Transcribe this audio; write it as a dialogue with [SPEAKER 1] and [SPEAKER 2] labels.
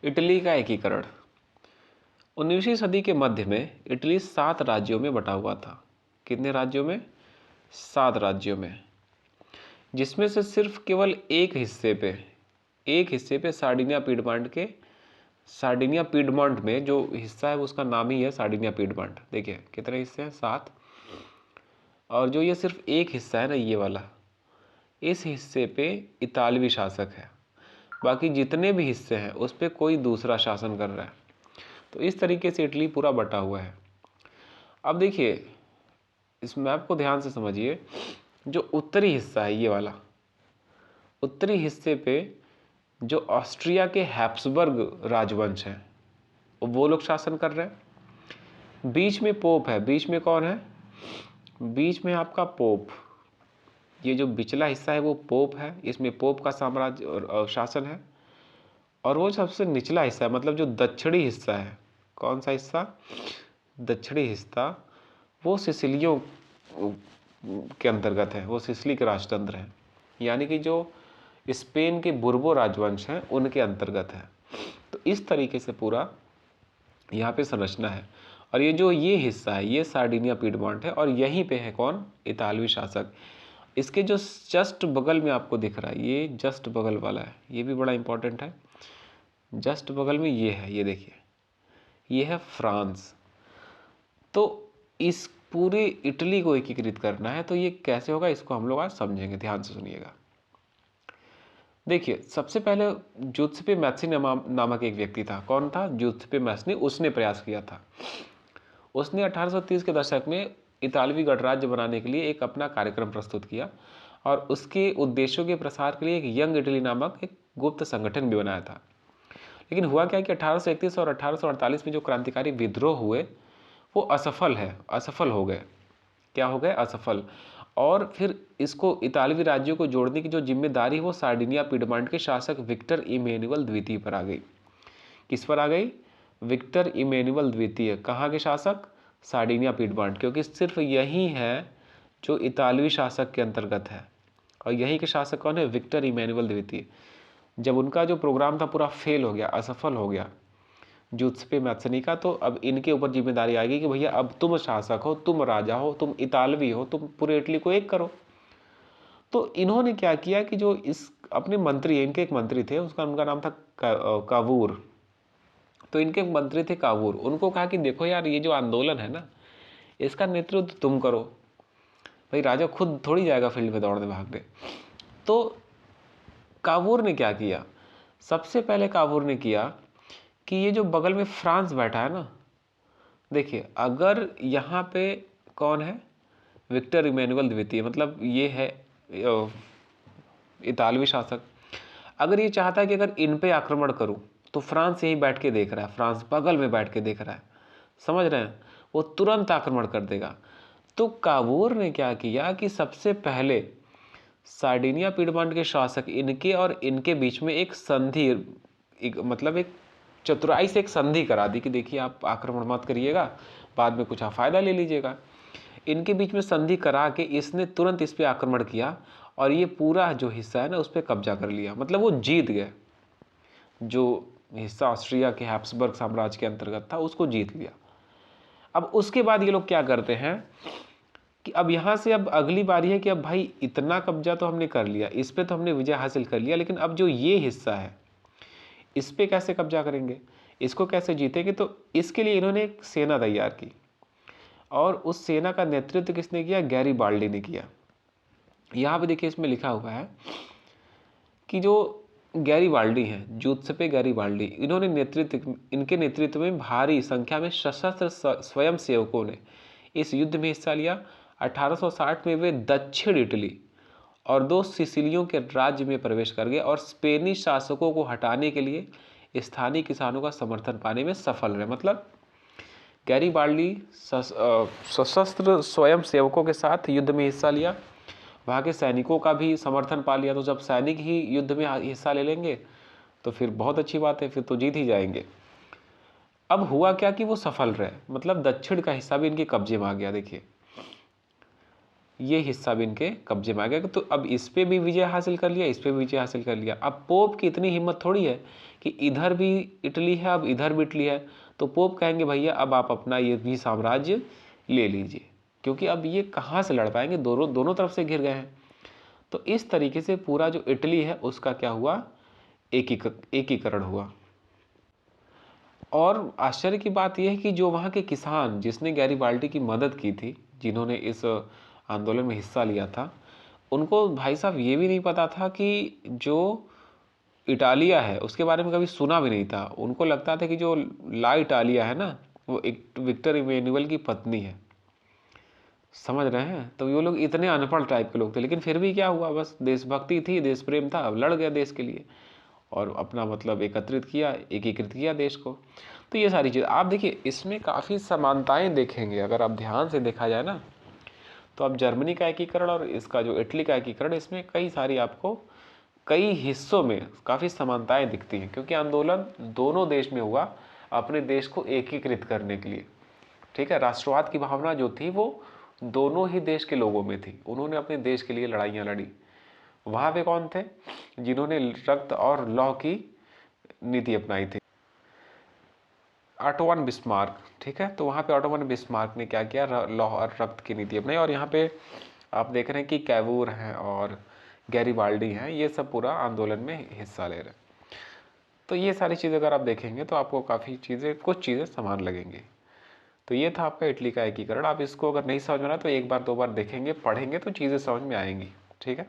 [SPEAKER 1] Italy का एकीकरण। 19वीं सदी के मध्य में इटली 7 राज्यों में बटा हुआ था। कितने राज्यों में? 7 राज्यों में, जिसमें से सिर्फ केवल एक हिस्से पे सार्डिनिया पीडमॉन्ट में जो हिस्सा है उसका नाम ही है सार्डिनिया पीडमॉन्ट। देखिए कितने हिस्से हैं? 7। और जो ये सिर्फ एक हिस्सा है ना, ये वाला, इस हिस्से पे इतालवी शासक है। बाकी जितने भी हिस्से हैं उस पर कोई दूसरा शासन कर रहा है। तो इस तरीके से इटली पूरा बटा हुआ है। अब देखिए इस मैप को ध्यान से समझिए। जो उत्तरी हिस्सा है, ये वाला उत्तरी हिस्से पे जो ऑस्ट्रिया के हैप्सबर्ग राजवंश है वो लोग शासन कर रहे हैं। बीच में पोप है। बीच में कौन है? बीच में आपका पोप। ये जो पिछला हिस्सा है वो पोप है, इसमें पोप का साम्राज्य और शासन है। और वो सबसे निचला हिस्सा है, मतलब जो दक्षिणी हिस्सा है, कौन सा हिस्सा? दक्षिणी हिस्सा, वो सिसिलियों के अंतर्गत है। वो सिसिली के राजतंत्र है, यानी कि जो स्पेन के बुर्बो राजवंश हैं उनके अंतर्गत है। तो इस तरीके से पूरा यहाँ पे संरचना है। और ये हिस्सा है ये सार्डिनिया पीडमॉन्ट है, और यहीं पे है कौन? इतालवी शासक। इसके जो जस्ट बगल में आपको दिख रहा है, ये जस्ट बगल वाला है, ये भी बड़ा इंपॉर्टेंट है। जस्ट बगल में ये है, ये देखिए, ये है फ्रांस। तो इस पूरे इटली को एकीकृत करना है, तो ये कैसे होगा इसको हम लोग आज समझेंगे। ध्यान से सुनिएगा। देखिए सबसे पहले जूसेप्पे मैत्सी नामक एक व्यक्ति था। कौन था? जूसेप्पे मैत्सी। उसने प्रयास किया था। उसने 1830 के दशक में इतालवी गणराज्य बनाने के लिए एक अपना कार्यक्रम प्रस्तुत किया, और उसके उद्देश्यों के प्रसार के लिए एक यंग इटली नामक एक गुप्त संगठन भी बनाया था। लेकिन हुआ क्या कि 1831 और 1848 में जो क्रांतिकारी विद्रोह हुए वो असफल हो गए। क्या हो गए? असफल। और फिर इसको इतालवी राज्यों को जोड़ने की जो जिम्मेदारी वो सार्डिनिया पीडमॉन्ट के शासक विक्टर इमैनुअल द्वितीय पर आ गई। किस पर आ गई? विक्टर इमैनुअल द्वितीय। कहाँ के शासक? सार्डिनिया पीडमॉन्ट, क्योंकि सिर्फ यही है जो इतालवी शासक के अंतर्गत है। और यही के शासक कौन है? विक्टर इमैनुअल द्वितीय। जब उनका जो प्रोग्राम था पूरा फेल हो गया, असफल हो गया जूसेप्पे मैत्सी का, तो अब इनके ऊपर जिम्मेदारी आएगी कि भैया अब तुम शासक हो, तुम राजा हो, तुम इतालवी हो, तुम पूरे इटली को एक करो। तो इन्होंने क्या किया कि जो इस अपने मंत्री, इनके एक मंत्री थे, उनका नाम था कावूर। तो इनके एक मंत्री थे कावूर। उनको कहा कि देखो यार, ये जो आंदोलन है ना, इसका नेतृत्व तुम करो। भाई राजा खुद थोड़ी जाएगा फील्ड में दौड़ने भागने। तो कावूर ने क्या किया? सबसे पहले कावूर ने किया कि ये जो बगल में फ्रांस बैठा है ना, देखिए अगर यहाँ पे कौन है? विक्टर इमैनुअल द्वितीय, मतलब ये है इतालवी शासक। अगर ये चाहता है कि अगर इन पे आक्रमण करूं, तो फ्रांस यहीं बैठ के देख रहा है, फ्रांस बगल में बैठ के देख रहा है, समझ रहे हैं? वो तुरंत आक्रमण कर देगा। तो कावूर ने क्या किया कि सबसे पहले सार्डिनिया पीडमॉन्ट के शासक इनके और इनके बीच में एक संधि, मतलब एक चतुराई से एक संधि करा दी कि देखिए आप आक्रमण मत करिएगा, बाद में कुछ आप फायदा ले लीजिएगा। इनके बीच में संधि करा के इसने तुरंत इस पे आक्रमण किया, और ये पूरा जो हिस्सा है ना उस पर कब्जा कर लिया। मतलब वो जीत गए। जो हिस्सा ऑस्ट्रिया के हैप्सबर्ग साम्राज्य के अंतर्गत था उसको जीत लिया। अब उसके बाद ये लोग क्या करते हैं कि अब यहाँ से अब अगली बारी है कि अब भाई इतना कब्जा तो हमने कर लिया, इस पे तो हमने विजय हासिल कर लिया, लेकिन अब जो ये हिस्सा है इस पे कैसे कब्जा करेंगे, इसको कैसे जीतेंगे? तो इसके लिए इन्होंने एक सेना तैयार की, और उस सेना का नेतृत्व किसने किया? गैरीबाल्डी ने किया। यहाँ पे देखिए इसमें लिखा हुआ है कि जो गैरीबाल्डी हैं, जूसेप्पे गैरीबाल्डी, इनके नेतृत्व में भारी संख्या में सशस्त्र स्वयं सेवकों ने इस युद्ध में हिस्सा लिया। 1860 में वे दक्षिण इटली और 2 सिसिलियों के राज्य में प्रवेश कर गए, और स्पेनी शासकों को हटाने के लिए स्थानीय किसानों का समर्थन पाने में सफल रहे। मतलब गैरीबाल्डी सशस्त्र स्वयं सेवकों के साथ युद्ध में हिस्सा लिया, वहाँ के सैनिकों का भी समर्थन पा लिया। तो जब सैनिक ही युद्ध में हिस्सा ले लेंगे तो फिर बहुत अच्छी बात है, फिर तो जीत ही जाएंगे। अब हुआ क्या कि वो सफल रहे, मतलब दक्षिण का हिस्सा भी इनके कब्जे में आ गया। देखिए ये हिस्सा भी इनके कब्जे में आ गया। तो अब इस पे भी विजय हासिल कर लिया, इस पे भी विजय हासिल कर लिया। अब पोप की इतनी हिम्मत थोड़ी है कि इधर भी इटली है, अब इधर भी इटली है, तो पोप कहेंगे भैया अब आप अपना ये भी साम्राज्य ले लीजिए, क्योंकि अब ये कहाँ से लड़ पाएंगे, दोनों तरफ से घिर गए हैं। तो इस तरीके से पूरा जो इटली है उसका क्या हुआ, एकीकरण हुआ। और आश्चर्य की बात यह है कि जो वहाँ के किसान, जिसने गैरिबाल्डी की मदद की थी, जिन्होंने इस आंदोलन में हिस्सा लिया था, उनको भाई साहब ये भी नहीं पता था कि जो इटालिया है उसके बारे में कभी सुना भी नहीं था। उनको लगता था कि जो ला इटालिया है ना, वो एक विक्टर इमेनुअल की पत्नी है। समझ रहे हैं? तो ये लोग इतने अनपढ़ टाइप के लोग थे, लेकिन फिर भी क्या हुआ, बस देशभक्ति थी, देश प्रेम था, अब लड़ गया देश के लिए और अपना मतलब एकत्रित किया, एकीकृत किया देश को। तो ये सारी चीज़ आप देखिए, इसमें काफ़ी समानताएं देखेंगे अगर आप ध्यान से देखा जाए ना। तो अब जर्मनी का एकीकरण और इसका जो इटली का एकीकरण, इसमें कई सारी आपको कई हिस्सों में काफ़ी समानताएं दिखती हैं, क्योंकि आंदोलन दोनों देश में हुआ अपने देश को एकीकृत करने के लिए। ठीक है, राष्ट्रवाद की भावना जो थी वो दोनों ही देश के लोगों में थी। उन्होंने अपने देश के लिए लड़ाइयाँ लड़ी। वहाँ पे कौन थे, जिन्होंने रक्त और लौह की नीति अपनाई थी, ऑटो वन बिस्मार्क। ठीक है, तो वहाँ पे ऑटो वन बिस्मार्क ने क्या किया, लौह और रक्त की नीति अपनाई। और यहाँ पे आप देख रहे हैं कि कैवूर हैं और गैरिबाल्डी हैं, ये सब पूरा आंदोलन में हिस्सा ले रहे हैं। तो ये सारी चीज़ें अगर आप देखेंगे तो आपको काफ़ी चीज़ें, कुछ चीज़ें समान लगेंगी। तो ये था आपका इटली का एकीकरण। आप इसको अगर नहीं समझ में आना तो एक बार दो बार देखेंगे, पढ़ेंगे तो चीज़ें समझ में आएंगी। ठीक है।